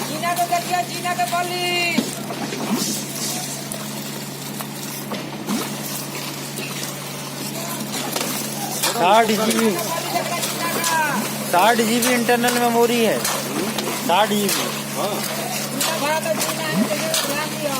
जीना को देखिए, जीना के polish 60 GB internal memory है। 60 GB। जीना भरा तो जीना है, ध्यान दियो।